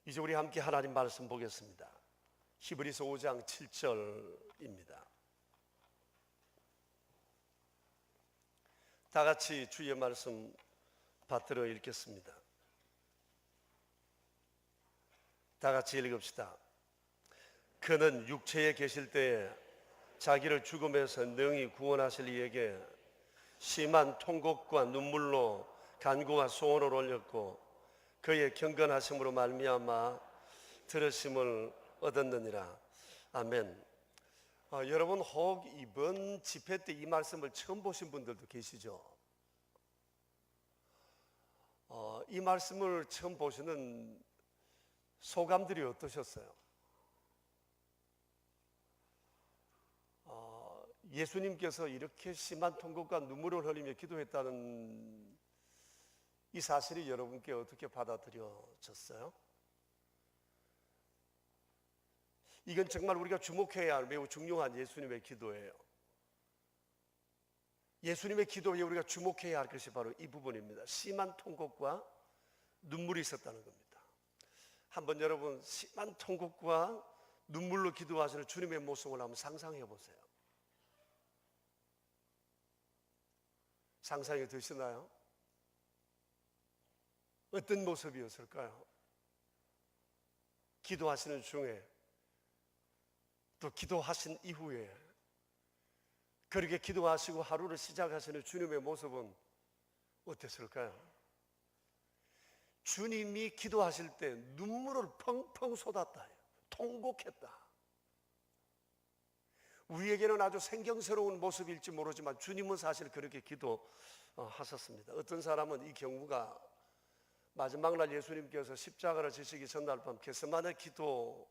이제 우리 함께 하나님 말씀 보겠습니다. 히브리서 5장 7절입니다. 다 같이 주의 말씀 받들어 읽겠습니다. 다 같이 읽읍시다. 그는 육체에 계실 때에 자기를 죽음에서 능히 구원하실 이에게 심한 통곡과 눈물로 간구와 소원을 올렸고 그의 경건하심으로 말미암아 들으심을 얻었느니라. 아멘. 여러분 혹 이번 집회 때 이 말씀을 처음 보신 분들도 계시죠? 이 말씀을 처음 보시는 소감들이 어떠셨어요? 예수님께서 이렇게 심한 통곡과 눈물을 흘리며 기도했다는 이 사실이 여러분께 어떻게 받아들여졌어요? 이건 정말 우리가 주목해야 할 매우 중요한 예수님의 기도예요. 예수님의 기도에 우리가 주목해야 할 것이 바로 이 부분입니다. 심한 통곡과 눈물이 있었다는 겁니다. 한번 여러분 심한 통곡과 눈물로 기도하시는 주님의 모습을 한번 상상해 보세요. 상상이 되시나요? 어떤 모습이었을까요? 기도하시는 중에 또 기도하신 이후에 그렇게 기도하시고 하루를 시작하시는 주님의 모습은 어땠을까요? 주님이 기도하실 때 눈물을 펑펑 쏟았다. 통곡했다. 우리에게는 아주 생경스러운 모습일지 모르지만 주님은 사실 그렇게 기도하셨습니다. 어떤 사람은 이 경우가 마지막 날 예수님께서 십자가를 지시기 전날 밤 겟세마네 기도의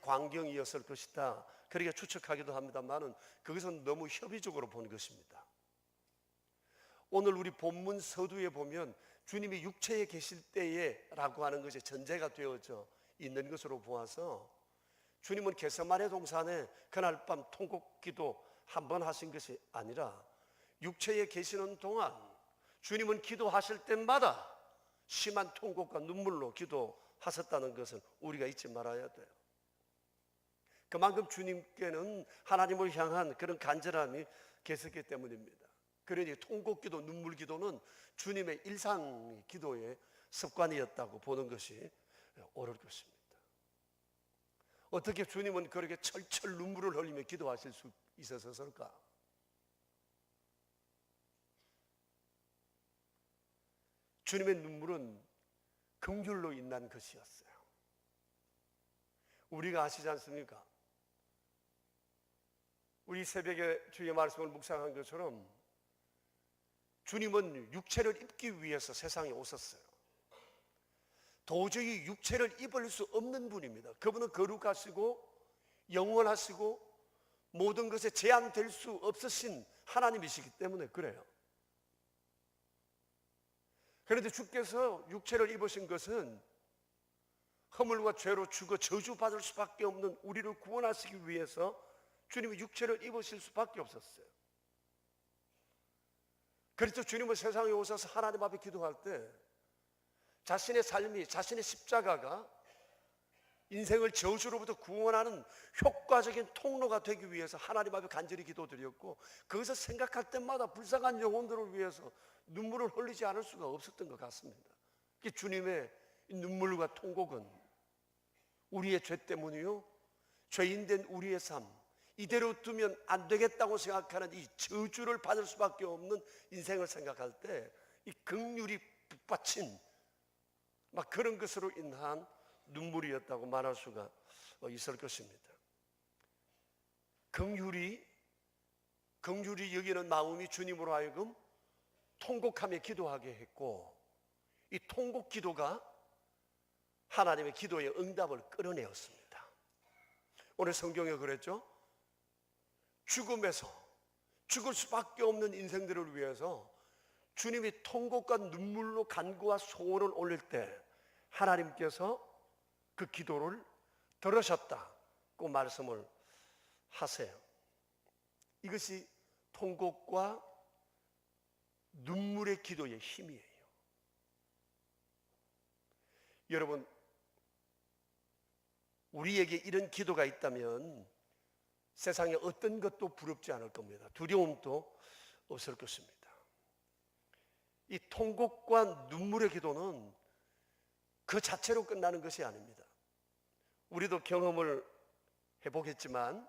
광경이었을 것이다. 그렇게 추측하기도 합니다만은 그것은 너무 협의적으로 본 것입니다. 오늘 우리 본문 서두에 보면 주님이 육체에 계실 때에 라고 하는 것이 전제가 되어져 있는 것으로 보아서 주님은 겟세마네 동산에 그날 밤 통곡기도 한 번 하신 것이 아니라 육체에 계시는 동안 주님은 기도하실 때마다 심한 통곡과 눈물로 기도하셨다는 것은 우리가 잊지 말아야 돼요. 그만큼 주님께는 하나님을 향한 그런 간절함이 계셨기 때문입니다. 그러니 통곡기도 눈물기도는 주님의 일상 기도의 습관이었다고 보는 것이 옳을 것입니다. 어떻게 주님은 그렇게 철철 눈물을 흘리며 기도하실 수 있었을까? 주님의 눈물은 긍휼로 인한 것이었어요. 우리가 아시지 않습니까? 우리 새벽에 주의 말씀을 묵상한 것처럼 주님은 육체를 입기 위해서 세상에 오셨어요. 도저히 육체를 입을 수 없는 분입니다. 그분은 거룩하시고 영원하시고 모든 것에 제한될 수 없으신 하나님이시기 때문에 그래요. 그런데 주께서 육체를 입으신 것은 허물과 죄로 죽어 저주받을 수밖에 없는 우리를 구원하시기 위해서 주님이 육체를 입으실 수밖에 없었어요. 그래서 주님은 세상에 오셔서 하나님 앞에 기도할 때 자신의 삶이, 자신의 십자가가 인생을 저주로부터 구원하는 효과적인 통로가 되기 위해서 하나님 앞에 간절히 기도드렸고 그것을 생각할 때마다 불쌍한 영혼들을 위해서 눈물을 흘리지 않을 수가 없었던 것 같습니다. 주님의 눈물과 통곡은 우리의 죄 때문이요, 죄인된 우리의 삶, 이대로 두면 안 되겠다고 생각하는 이 저주를 받을 수밖에 없는 인생을 생각할 때 이 긍휼이 북받친 막 그런 것으로 인한 눈물이었다고 말할 수가 있을 것입니다. 긍휼이 여기는 마음이 주님으로 하여금 통곡하며 기도하게 했고 이 통곡 기도가 하나님의 기도의 응답을 끌어내었습니다. 오늘 성경에 그랬죠? 죽음에서 죽을 수밖에 없는 인생들을 위해서 주님이 통곡과 눈물로 간구와 소원을 올릴 때 하나님께서 그 기도를 들으셨다고 말씀을 하세요. 이것이 통곡과 눈물의 기도의 힘이에요. 여러분, 우리에게 이런 기도가 있다면 세상에 어떤 것도 부럽지 않을 겁니다. 두려움도 없을 것입니다. 이 통곡과 눈물의 기도는 그 자체로 끝나는 것이 아닙니다. 우리도 경험을 해보겠지만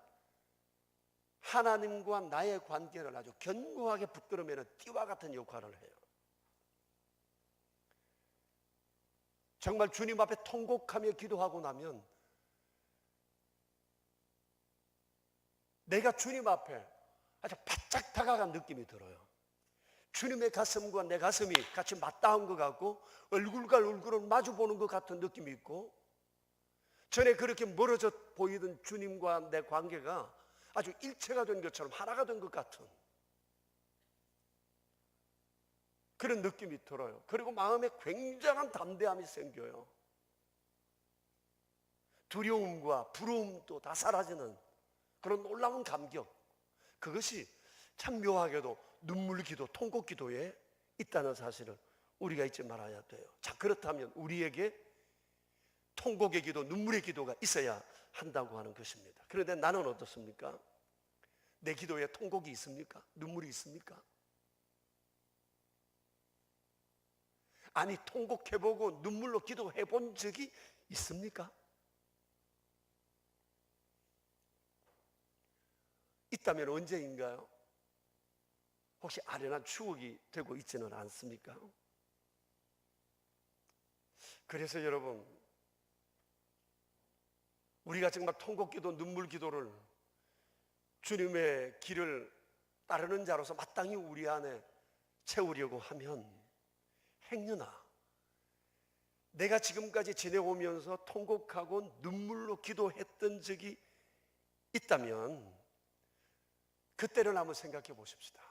하나님과 나의 관계를 아주 견고하게 붙들어매는 띠와 같은 역할을 해요. 정말 주님 앞에 통곡하며 기도하고 나면 내가 주님 앞에 아주 바짝 다가간 느낌이 들어요. 주님의 가슴과 내 가슴이 같이 맞닿은 것 같고 얼굴과 얼굴을 마주보는 것 같은 느낌이 있고, 전에 그렇게 멀어져 보이던 주님과 내 관계가 아주 일체가 된 것처럼 하나가 된 것 같은 그런 느낌이 들어요. 그리고 마음에 굉장한 담대함이 생겨요. 두려움과 부러움도 다 사라지는 그런 놀라운 감격, 그것이 참 묘하게도 눈물 기도, 통곡 기도에 있다는 사실을 우리가 잊지 말아야 돼요. 자, 그렇다면 우리에게 통곡의 기도, 눈물의 기도가 있어야 한다고 하는 것입니다. 그런데 나는 어떻습니까? 내 기도에 통곡이 있습니까? 눈물이 있습니까? 아니, 통곡해보고 눈물로 기도해본 적이 있습니까? 있다면 언제인가요? 혹시 아련한 추억이 되고 있지는 않습니까? 그래서 여러분, 우리가 정말 통곡기도, 눈물기도를 주님의 길을 따르는 자로서 마땅히 우리 안에 채우려고 하면 행여나 내가 지금까지 지내오면서 통곡하고 눈물로 기도했던 적이 있다면 그때를 한번 생각해 보십시다.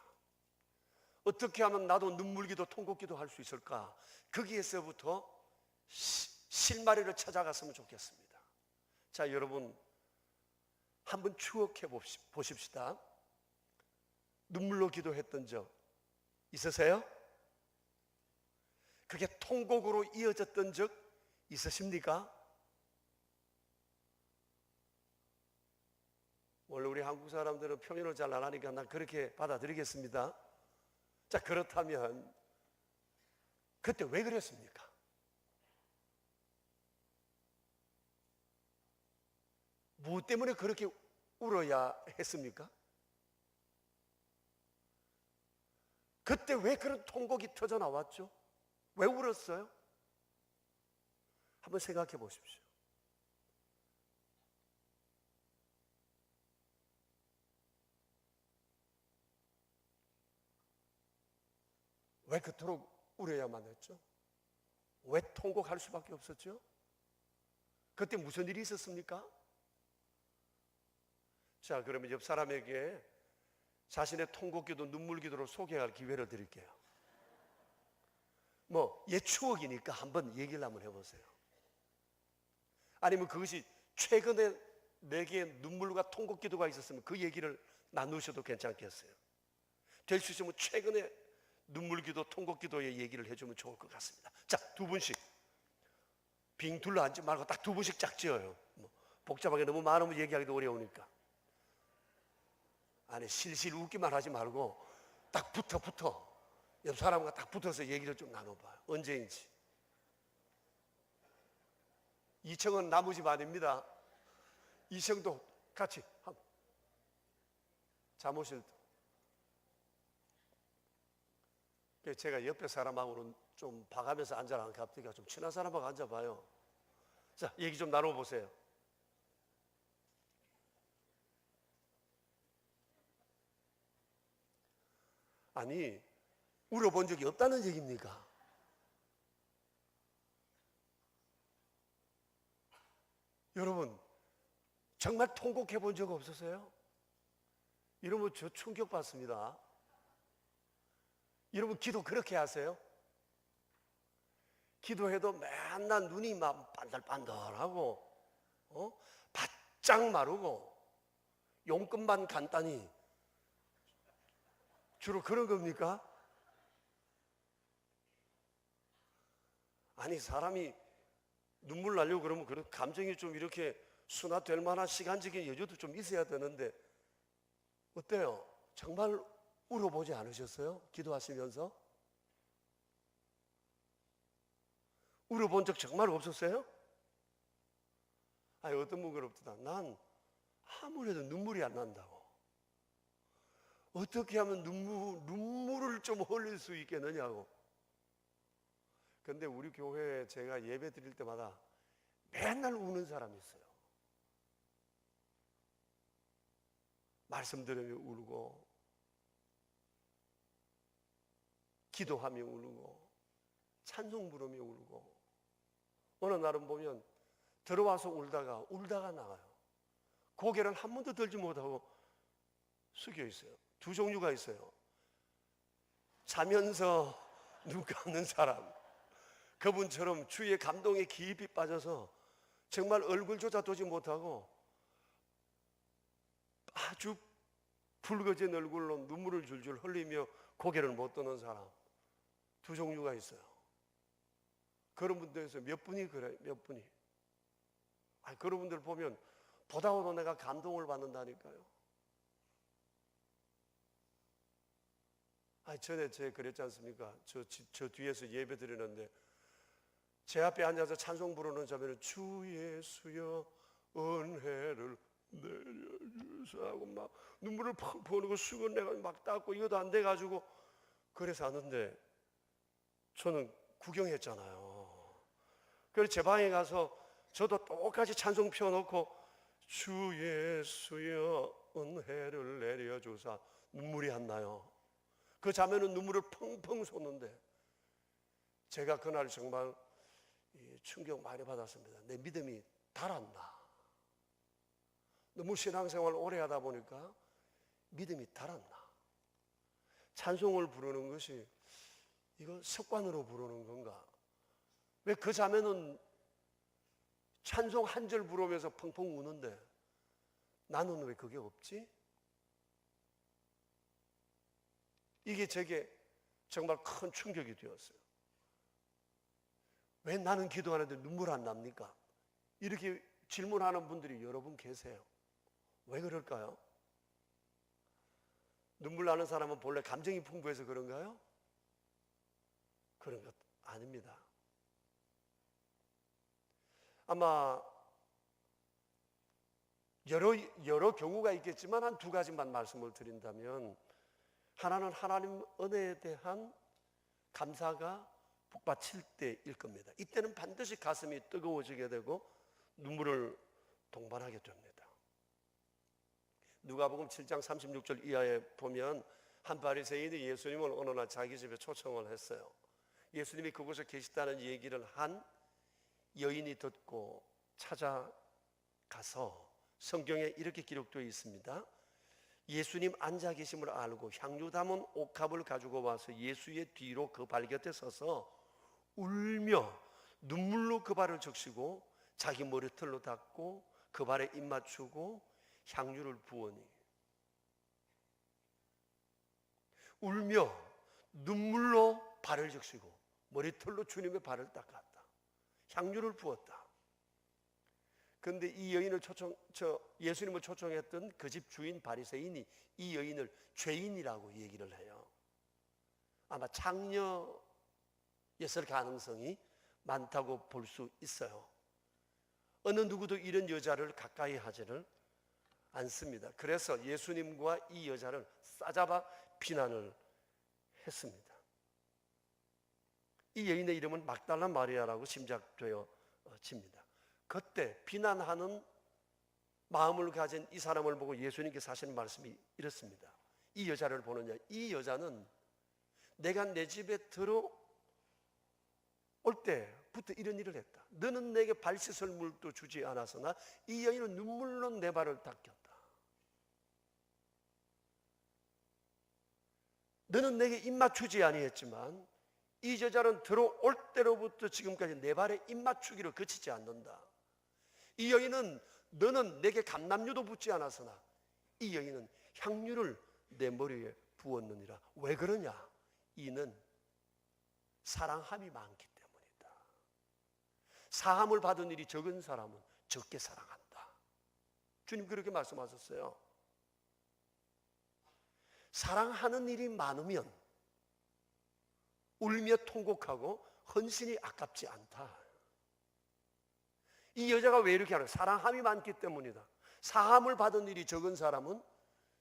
어떻게 하면 나도 눈물기도 통곡기도 할 수 있을까? 거기에서부터 실마리를 찾아갔으면 좋겠습니다. 자, 여러분 한번 추억해 보십시다. 눈물로 기도했던 적 있으세요? 그게 통곡으로 이어졌던 적 있으십니까? 원래 우리 한국 사람들은 표현을 잘 안 하니까 난 그렇게 받아들이겠습니다. 자, 그렇다면 그때 왜 그랬습니까? 무엇 때문에 그렇게 울어야 했습니까? 그때 왜 그런 통곡이 터져 나왔죠? 왜 울었어요? 한번 생각해 보십시오. 왜 그토록 울어야만 했죠? 왜 통곡할 수밖에 없었죠? 그때 무슨 일이 있었습니까? 자, 그러면 옆 사람에게 자신의 통곡기도 눈물기도를 소개할 기회를 드릴게요. 옛 추억이니까 한번 얘기를 한번 해보세요. 아니면 그것이 최근에 내게 눈물과 통곡기도가 있었으면 그 얘기를 나누셔도 괜찮겠어요. 될 수 있으면 최근에 눈물기도, 통곡기도의 얘기를 해주면 좋을 것 같습니다. 자, 두 분씩 빙 둘러 앉지 말고 딱 두 분씩 짝 지어요. 복잡하게 너무 많으면 얘기하기도 어려우니까. 아니, 실실 웃기만 하지 말고 딱 붙어 옆 사람과 딱 붙어서 얘기를 좀 나눠봐요. 언제인지. 2층은 나무집 아닙니다. 2층도 같이 잠오실도. 제가 옆에 사람하고는 좀 봐가면서 앉아라 갑자기 좀 친한 사람하고 앉아봐요. 자, 얘기 좀 나눠보세요. 아니, 울어본 적이 없다는 얘기입니까? 여러분, 정말 통곡해 본 적 없으세요? 이러면 저 충격받습니다. 여러분, 기도 그렇게 하세요? 기도해도 맨날 눈이 막 반들반들하고 바짝 마르고 용끝만 간단히 주로 그런 겁니까? 아니, 사람이 눈물 나려고 그러면 그런 감정이 좀 이렇게 순화될 만한 시간적인 여유도 좀 있어야 되는데 어때요? 정말 울어보지 않으셨어요? 기도하시면서? 울어본 적 정말 없었어요? 아니, 어떤 분 그럽니다. 난 아무래도 눈물이 안 난다고. 어떻게 하면 눈물을 좀 흘릴 수 있겠느냐고. 근데 우리 교회에 제가 예배 드릴 때마다 맨날 우는 사람이 있어요. 말씀 들으며 울고, 기도하며 울고, 찬송 부르며 울고. 어느 날은 보면 들어와서 울다가 나가요. 고개를 한 번도 들지 못하고 숙여 있어요. 두 종류가 있어요. 자면서 눈 감는 사람, 그분처럼 주의 감동에 깊이 빠져서 정말 얼굴조차 보지 못하고 아주 붉어진 얼굴로 눈물을 줄줄 흘리며 고개를 못 드는 사람, 두 종류가 있어요. 그런 분들에서 몇 분이 그래요? 몇 분이? 그런 분들 보면 보다가도 내가 감동을 받는다니까요. 전에 제가 그랬지 않습니까? 저 뒤에서 예배 드리는데 제 앞에 앉아서 찬송 부르는 자매는 주 예수여 은혜를 내려주사하고 막 눈물을 펑펑 흘리고 수건 내가 막 닦고 이것도 안 돼가지고 그래서 왔는데 저는 구경했잖아요. 그래서 제 방에 가서 저도 똑같이 찬송 펴놓고 주 예수여 은혜를 내려주사 눈물이 안 나요. 그 자매는 눈물을 펑펑 쏟는데 제가 그날 정말 충격 많이 받았습니다. 내 믿음이 달았나? 너무 신앙생활 오래 하다 보니까 믿음이 달았나? 찬송을 부르는 것이 이거 습관으로 부르는 건가? 왜 그 자매는 찬송 한 절 부르면서 펑펑 우는데 나는 왜 그게 없지? 이게 제게 정말 큰 충격이 되었어요. 왜 나는 기도하는데 눈물 안 납니까? 이렇게 질문하는 분들이 여러분 계세요. 왜 그럴까요? 눈물 나는 사람은 본래 감정이 풍부해서 그런가요? 그런 것 아닙니다. 아마 여러 경우가 있겠지만 한 두 가지만 말씀을 드린다면, 하나는 하나님 은혜에 대한 감사가 북받칠 때일 겁니다. 이때는 반드시 가슴이 뜨거워지게 되고 눈물을 동반하게 됩니다. 누가복음 7장 36절 이하에 보면 한 바리새인이 예수님을 어느 날 자기 집에 초청을 했어요. 예수님이 그곳에 계시다는 얘기를 한 여인이 듣고 찾아가서 성경에 이렇게 기록되어 있습니다. 예수님 앉아 계심을 알고 향유 담은 옥합을 가지고 와서 예수의 뒤로 그 발 곁에 서서 울며 눈물로 그 발을 적시고 자기 머리털로 닦고 그 발에 입 맞추고 향유를 부으니, 울며 눈물로 발을 적시고 머리털로 주님의 발을 닦았다. 향유를 부었다. 그런데 이 여인을 예수님을 초청했던 그 집 주인 바리새인이 이 여인을 죄인이라고 얘기를 해요. 아마 창녀였을 가능성이 많다고 볼 수 있어요. 어느 누구도 이런 여자를 가까이 하지를 않습니다. 그래서 예수님과 이 여자를 싸잡아 비난을 했습니다. 이 여인의 이름은 막달라 마리아라고 짐작되어집니다. 그때 비난하는 마음을 가진 이 사람을 보고 예수님께서 하시는 말씀이 이렇습니다. 이 여자를 보느냐? 이 여자는 내가 내 집에 들어올 때부터 이런 일을 했다. 너는 내게 발 씻을 물도 주지 않았으나 이 여인은 눈물로 내 발을 닦였다. 너는 내게 입 맞추지 아니했지만 이 여자는 들어올 때로부터 지금까지 내 발에 입 맞추기를 그치지 않는다. 이 여인은 너는 내게 감람유도 붓지 않았으나 이 여인은 향유를 내 머리에 부었느니라. 왜 그러냐? 이는 사랑함이 많기 때문이다. 사함을 받은 일이 적은 사람은 적게 사랑한다. 주님 그렇게 말씀하셨어요. 사랑하는 일이 많으면 울며 통곡하고 헌신이 아깝지 않다. 이 여자가 왜 이렇게 하는? 사랑함이 많기 때문이다. 사함을 받은 일이 적은 사람은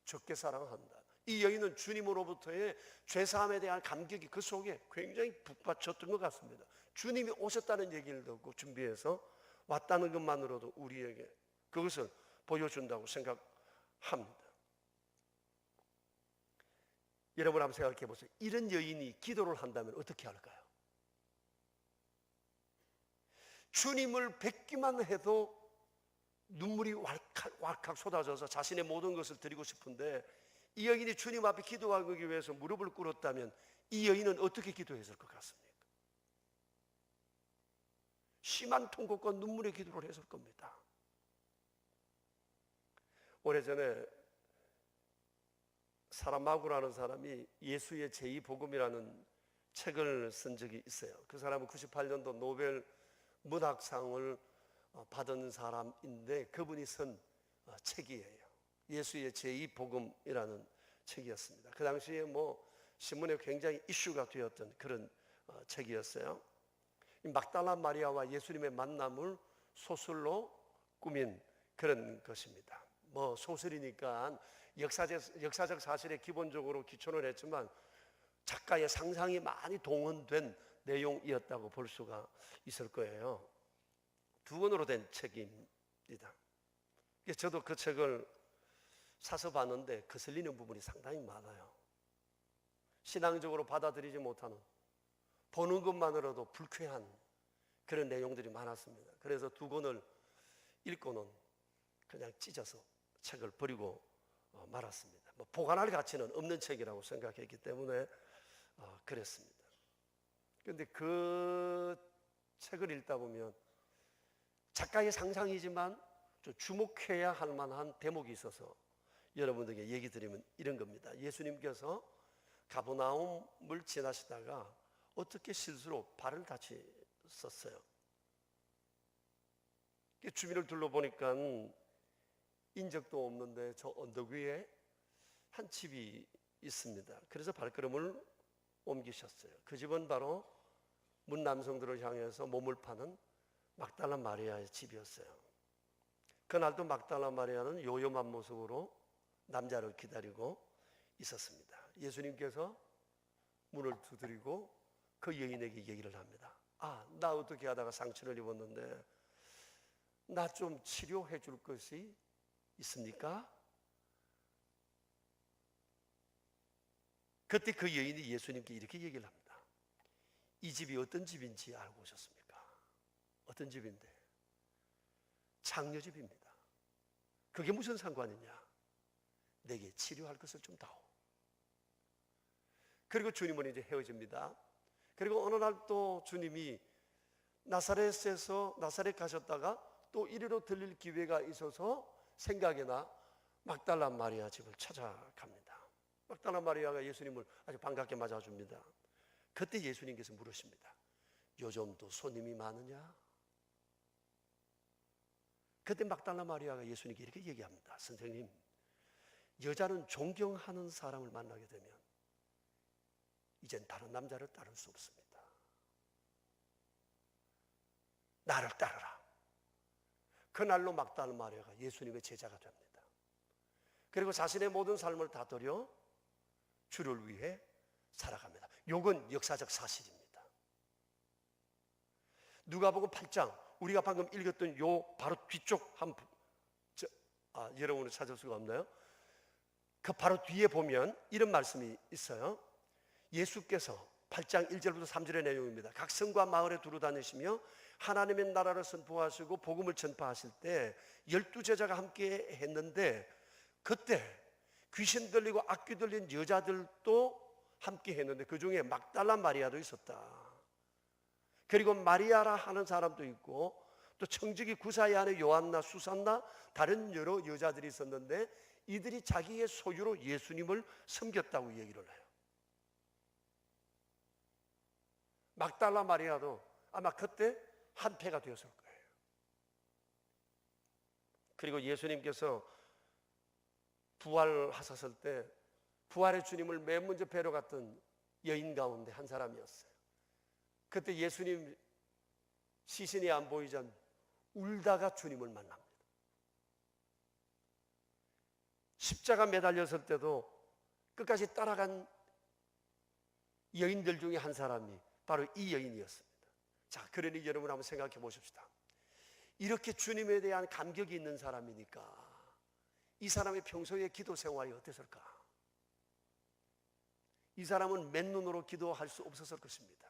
적게 사랑한다. 이 여인은 주님으로부터의 죄사함에 대한 감격이 그 속에 굉장히 북받쳤던 것 같습니다. 주님이 오셨다는 얘기를 듣고 준비해서 왔다는 것만으로도 우리에게 그것을 보여준다고 생각합니다. 여러분 한번 생각해 보세요. 이런 여인이 기도를 한다면 어떻게 할까요? 주님을 뵙기만 해도 눈물이 왈칵 쏟아져서 자신의 모든 것을 드리고 싶은데, 이 여인이 주님 앞에 기도하기 위해서 무릎을 꿇었다면 이 여인은 어떻게 기도했을 것 같습니까? 심한 통곡과 눈물의 기도를 했을 겁니다. 오래전에 사라마구라는 사람이 예수의 제2복음이라는 책을 쓴 적이 있어요. 그 사람은 98년도 노벨 문학상을 받은 사람인데 그분이 쓴 책이에요. 예수의 제2복음이라는 책이었습니다. 그 당시에 신문에 굉장히 이슈가 되었던 그런 책이었어요. 막달라 마리아와 예수님의 만남을 소설로 꾸민 그런 것입니다. 소설이니까 역사적 사실에 기본적으로 기초는 했지만 작가의 상상이 많이 동원된 내용이었다고 볼 수가 있을 거예요. 2권으로 된 책입니다. 저도 그 책을 사서 봤는데 거슬리는 부분이 상당히 많아요. 신앙적으로 받아들이지 못하는, 보는 것만으로도 불쾌한 그런 내용들이 많았습니다. 그래서 2권을 읽고는 그냥 찢어서 책을 버리고 말았습니다. 보관할 가치는 없는 책이라고 생각했기 때문에 그랬습니다. 그런데 그 책을 읽다 보면 작가의 상상이지만 좀 주목해야 할 만한 대목이 있어서 여러분들에게 얘기 드리면 이런 겁니다. 예수님께서 가버나움을 지나시다가 어떻게 실수로 발을 다치셨어요. 주변을 둘러보니까 인적도 없는데 저 언덕 위에 한 집이 있습니다. 그래서 발걸음을 옮기셨어요. 그 집은 바로 문 남성들을 향해서 몸을 파는 막달라 마리아의 집이었어요. 그날도 막달라 마리아는 요염한 모습으로 남자를 기다리고 있었습니다. 예수님께서 문을 두드리고 그 여인에게 얘기를 합니다. 나 어떻게 하다가 상처를 입었는데 나 좀 치료해 줄 것이 있습니까? 그때 그 여인이 예수님께 이렇게 얘기를 합니다. 이 집이 어떤 집인지 알고 오셨습니까? 어떤 집인데? 장녀집입니다. 그게 무슨 상관이냐? 내게 치료할 것을 좀 다오. 그리고 주님은 이제 헤어집니다. 그리고 어느 날 또 주님이 나사렛 가셨다가 또 이리로 들릴 기회가 있어서 생각이 나 막달라 마리아 집을 찾아갑니다. 막달라 마리아가 예수님을 아주 반갑게 맞아줍니다. 그때 예수님께서 물으십니다. 요즘도 손님이 많으냐? 그때 막달라 마리아가 예수님께 이렇게 얘기합니다. 선생님, 여자는 존경하는 사람을 만나게 되면 이젠 다른 남자를 따를 수 없습니다. 나를 따르라. 그날로 막달라 마리아가 예수님의 제자가 됩니다. 그리고 자신의 모든 삶을 다 드려 주를 위해 살아갑니다. 이건 역사적 사실입니다. 누가복음 8장 우리가 방금 읽었던 요 바로 뒤쪽 여러분은 찾을 수가 없나요? 그 바로 뒤에 보면 이런 말씀이 있어요. 예수께서 8장 1절부터 3절의 내용입니다. 각 성과 마을에 두루 다니시며 하나님의 나라를 선포하시고 복음을 전파하실 때 12제자가 함께 했는데 그때 귀신 들리고 악귀 들린 여자들도 함께 했는데 그 중에 막달라 마리아도 있었다. 그리고 마리아라 하는 사람도 있고 또 청지기 구사의 아내 요한나, 수산나 다른 여러 여자들이 있었는데 이들이 자기의 소유로 예수님을 섬겼다고 얘기를 해요. 막달라 마리아도 아마 그때 한패가 되었을 거예요. 그리고 예수님께서 부활하셨을 때 부활의 주님을 맨 먼저 뵈러 갔던 여인 가운데 한 사람이었어요. 그때 예수님 시신이 안 보이자 울다가 주님을 만납니다. 십자가 매달렸을 때도 끝까지 따라간 여인들 중에 한 사람이 바로 이 여인이었습니다. 자, 그러니 여러분 한번 생각해 보십시다. 이렇게 주님에 대한 감격이 있는 사람이니까 이 사람의 평소의 기도 생활이 어땠을까? 이 사람은 맨눈으로 기도할 수 없었을 것입니다.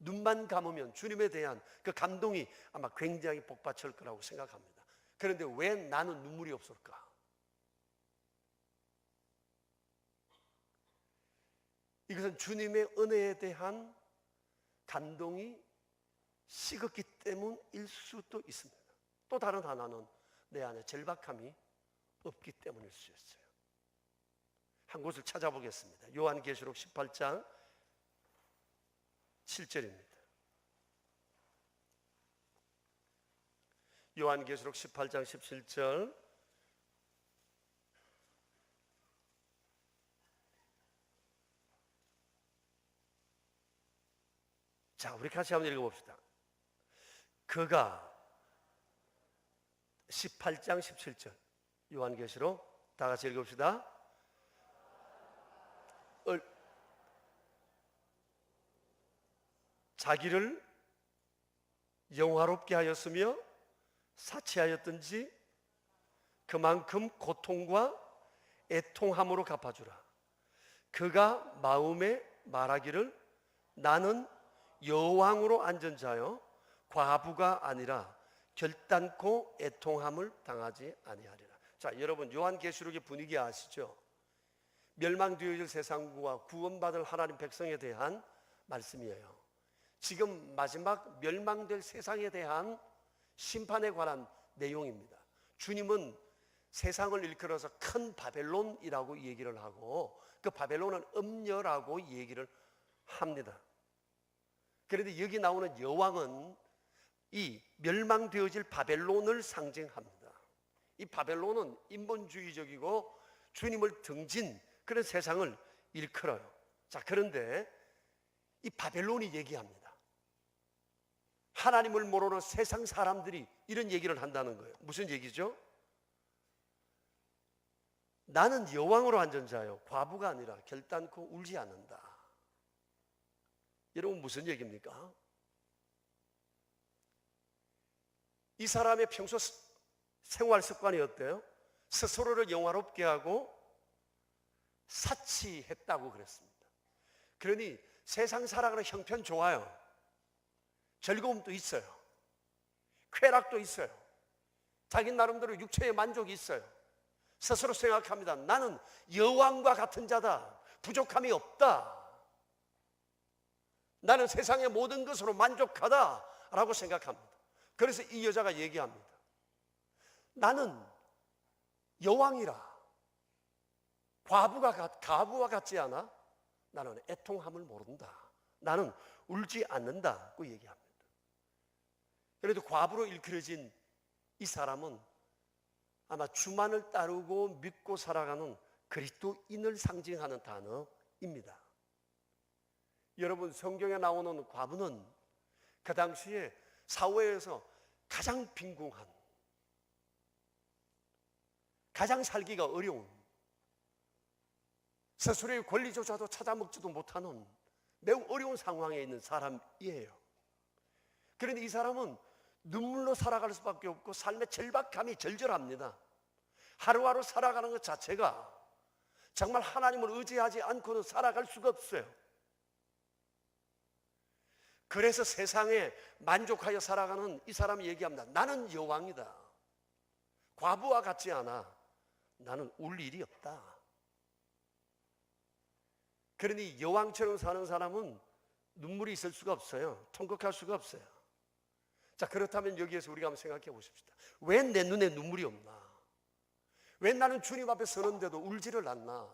눈만 감으면 주님에 대한 그 감동이 아마 굉장히 복받칠 거라고 생각합니다. 그런데 왜 나는 눈물이 없을까? 이것은 주님의 은혜에 대한 감동이 식었기 때문일 수도 있습니다. 또 다른 하나는 내 안에 절박함이 없기 때문일 수 있어요. 한 곳을 찾아보겠습니다. 요한계시록 18장 7절입니다. 요한계시록 18장 17절. 자, 우리 같이 한번 읽어봅시다. 그가 18장 17절 요한계시록 다 같이 읽읍시다. 자기를 영화롭게 하였으며 사치하였든지 그만큼 고통과 애통함으로 갚아주라. 그가 마음에 말하기를 나는 여왕으로 앉은 자요 과부가 아니라 결단코 애통함을 당하지 아니하리라. 자, 여러분 요한계시록의 분위기 아시죠? 멸망되어질 세상과 구원받을 하나님 백성에 대한 말씀이에요. 지금 마지막 멸망될 세상에 대한 심판에 관한 내용입니다. 주님은 세상을 일컬어서 큰 바벨론이라고 얘기를 하고 그 바벨론은 음녀라고 얘기를 합니다. 그런데 여기 나오는 여왕은 이 멸망되어질 바벨론을 상징합니다. 이 바벨론은 인본주의적이고 주님을 등진 그런 세상을 일컬어요. 자, 그런데 이 바벨론이 얘기합니다. 하나님을 모르는 세상 사람들이 이런 얘기를 한다는 거예요. 무슨 얘기죠? 나는 여왕으로 앉은 자요 과부가 아니라 결단코 울지 않는다. 여러분 무슨 얘기입니까? 이 사람의 평소 생활 습관이 어때요? 스스로를 영화롭게 하고 사치했다고 그랬습니다. 그러니 세상 살아가는 형편 좋아요. 즐거움도 있어요. 쾌락도 있어요. 자기 나름대로 육체의 만족이 있어요. 스스로 생각합니다. 나는 여왕과 같은 자다. 부족함이 없다. 나는 세상의 모든 것으로 만족하다라고 생각합니다. 그래서 이 여자가 얘기합니다. 나는 여왕이라 과부와 같지 않아? 나는 애통함을 모른다. 나는 울지 않는다고 얘기합니다. 그래도 과부로 일컬어진 이 사람은 아마 주만을 따르고 믿고 살아가는 그리스도인을 상징하는 단어입니다. 여러분 성경에 나오는 과부는 그 당시에 사회에서 가장 빈궁한, 가장 살기가 어려운, 스스로의 권리조차도 찾아먹지도 못하는 매우 어려운 상황에 있는 사람이에요. 그런데 이 사람은 눈물로 살아갈 수밖에 없고 삶의 절박함이 절절합니다. 하루하루 살아가는 것 자체가 정말 하나님을 의지하지 않고는 살아갈 수가 없어요. 그래서 세상에 만족하여 살아가는 이 사람이 얘기합니다. 나는 여왕이다. 과부와 같지 않아. 나는 울 일이 없다. 그러니 여왕처럼 사는 사람은 눈물이 있을 수가 없어요. 통곡할 수가 없어요. 자, 그렇다면 여기에서 우리가 한번 생각해 보십시다. 왜 내 눈에 눈물이 없나? 왜 나는 주님 앞에 서는데도 울지를 않나?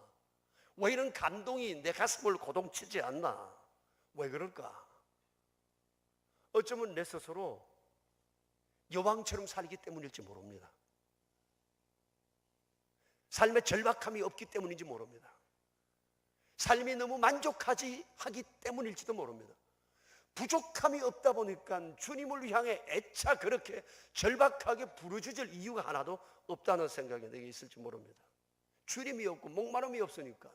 왜 이런 감동이 내 가슴을 고동치지 않나? 왜 그럴까? 어쩌면 내 스스로 여왕처럼 살기 때문일지 모릅니다. 삶에 절박함이 없기 때문인지 모릅니다. 삶이 너무 만족하기 때문일지도 모릅니다. 부족함이 없다 보니까 주님을 향해 애차 그렇게 절박하게 부르짖을 이유가 하나도 없다는 생각이 내게 있을지 모릅니다. 주님이 없고 목마름이 없으니까.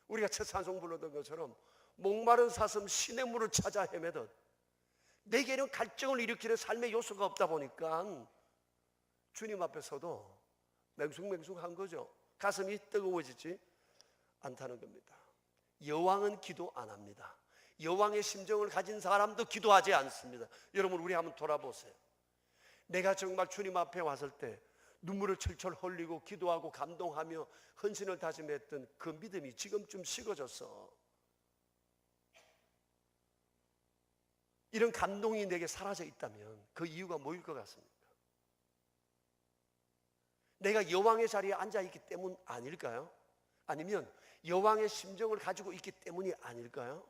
우리가 첫 찬송 불렀던 것처럼 목마른 사슴 시냇물을 찾아 헤매듯 내게는 갈증을 일으키는 삶의 요소가 없다 보니까 주님 앞에서도 맹숭맹숭한 거죠. 가슴이 뜨거워지지 않다는 겁니다. 여왕은 기도 안 합니다. 여왕의 심정을 가진 사람도 기도하지 않습니다. 여러분, 우리 한번 돌아보세요. 내가 정말 주님 앞에 왔을 때 눈물을 철철 흘리고 기도하고 감동하며 헌신을 다짐했던 그 믿음이 지금쯤 식어졌어. 이런 감동이 내게 사라져 있다면 그 이유가 뭐일 것 같습니까? 내가 여왕의 자리에 앉아있기 때문 아닐까요? 아니면 여왕의 심정을 가지고 있기 때문이 아닐까요?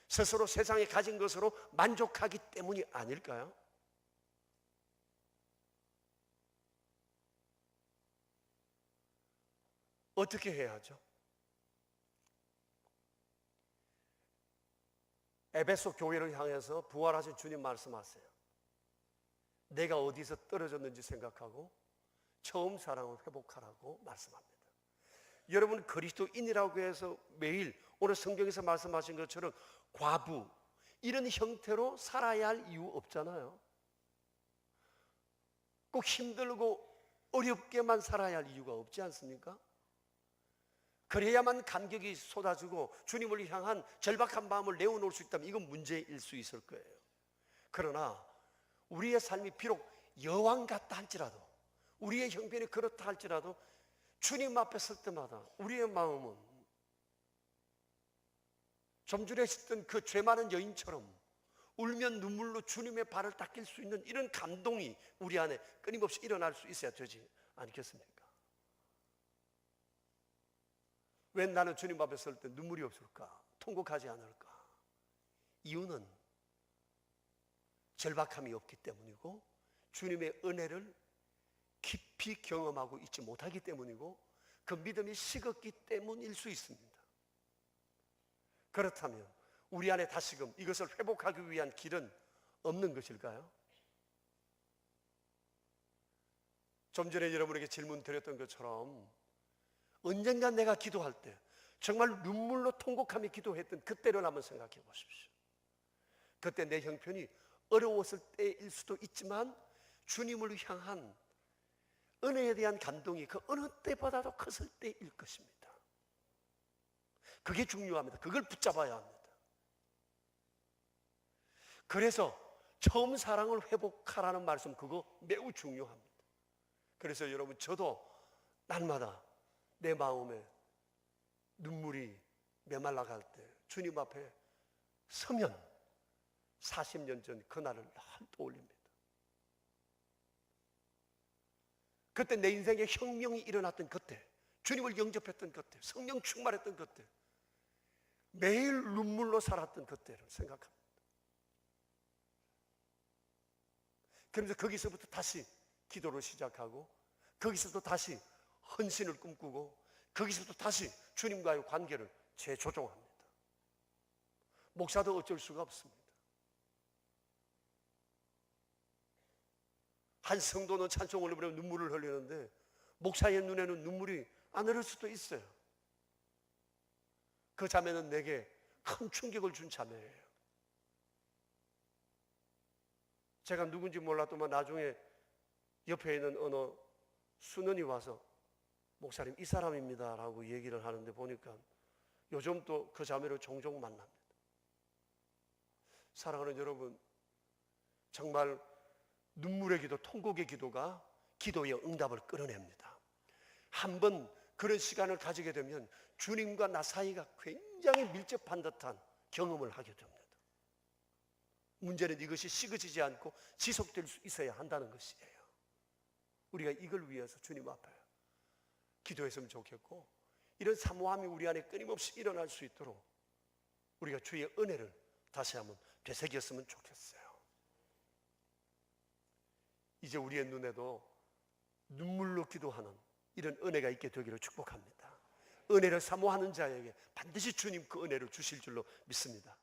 스스로 세상에 가진 것으로 만족하기 때문이 아닐까요? 어떻게 해야 하죠? 에베소 교회를 향해서 부활하신 주님 말씀하세요. 내가 어디서 떨어졌는지 생각하고 처음 사랑을 회복하라고 말씀합니다. 여러분, 그리스도인이라고 해서 매일 오늘 성경에서 말씀하신 것처럼 과부 이런 형태로 살아야 할 이유 없잖아요. 꼭 힘들고 어렵게만 살아야 할 이유가 없지 않습니까? 그래야만 감격이 쏟아지고 주님을 향한 절박한 마음을 내어놓을 수 있다면 이건 문제일 수 있을 거예요. 그러나 우리의 삶이 비록 여왕 같다 할지라도, 우리의 형편이 그렇다 할지라도 주님 앞에 설 때마다 우리의 마음은 좀 전에 했던 그 죄 많은 여인처럼 울면 눈물로 주님의 발을 닦일 수 있는 이런 감동이 우리 안에 끊임없이 일어날 수 있어야 되지 않겠습니까? 왜 나는 주님 앞에 설 때 눈물이 없을까? 통곡하지 않을까? 이유는 절박함이 없기 때문이고 주님의 은혜를 깊이 경험하고 있지 못하기 때문이고 그 믿음이 식었기 때문일 수 있습니다. 그렇다면 우리 안에 다시금 이것을 회복하기 위한 길은 없는 것일까요? 좀 전에 여러분에게 질문 드렸던 것처럼 언젠가 내가 기도할 때 정말 눈물로 통곡하며 기도했던 그때를 한번 생각해 보십시오. 그때 내 형편이 어려웠을 때일 수도 있지만 주님을 향한 은혜에 대한 감동이 그 어느 때보다도 컸을 때일 것입니다. 그게 중요합니다. 그걸 붙잡아야 합니다. 그래서 처음 사랑을 회복하라는 말씀, 그거 매우 중요합니다. 그래서 여러분, 저도 날마다 내 마음에 눈물이 메말라 갈 때 주님 앞에 서면 40년 전 그날을 늘 떠올립니다. 그때 내 인생에 혁명이 일어났던 그때, 주님을 영접했던 그때, 성령 충만했던 그때, 매일 눈물로 살았던 그때를 생각합니다. 그러면서 거기서부터 다시 기도를 시작하고 거기서도 다시 헌신을 꿈꾸고 거기서부터 다시 주님과의 관계를 재조정합니다. 목사도 어쩔 수가 없습니다. 한 성도는 찬송을 부르면 눈물을 흘리는데 목사의 눈에는 눈물이 안 흐를 수도 있어요. 그 자매는 내게 큰 충격을 준 자매예요. 제가 누군지 몰랐더만 나중에 옆에 있는 어느 수는이 와서 목사님 이 사람입니다 라고 얘기를 하는데 보니까 요즘 또 그 자매를 종종 만납니다. 사랑하는 여러분, 정말 눈물의 기도, 통곡의 기도가 기도의 응답을 끌어냅니다. 한번 그런 시간을 가지게 되면 주님과 나 사이가 굉장히 밀접한 듯한 경험을 하게 됩니다. 문제는 이것이 식어지지 않고 지속될 수 있어야 한다는 것이에요. 우리가 이걸 위해서 주님 앞에 기도했으면 좋겠고, 이런 사모함이 우리 안에 끊임없이 일어날 수 있도록 우리가 주의 은혜를 다시 한번 되새겼으면 좋겠어요. 이제 우리의 눈에도 눈물로 기도하는 이런 은혜가 있게 되기를 축복합니다. 은혜를 사모하는 자에게 반드시 주님 그 은혜를 주실 줄로 믿습니다.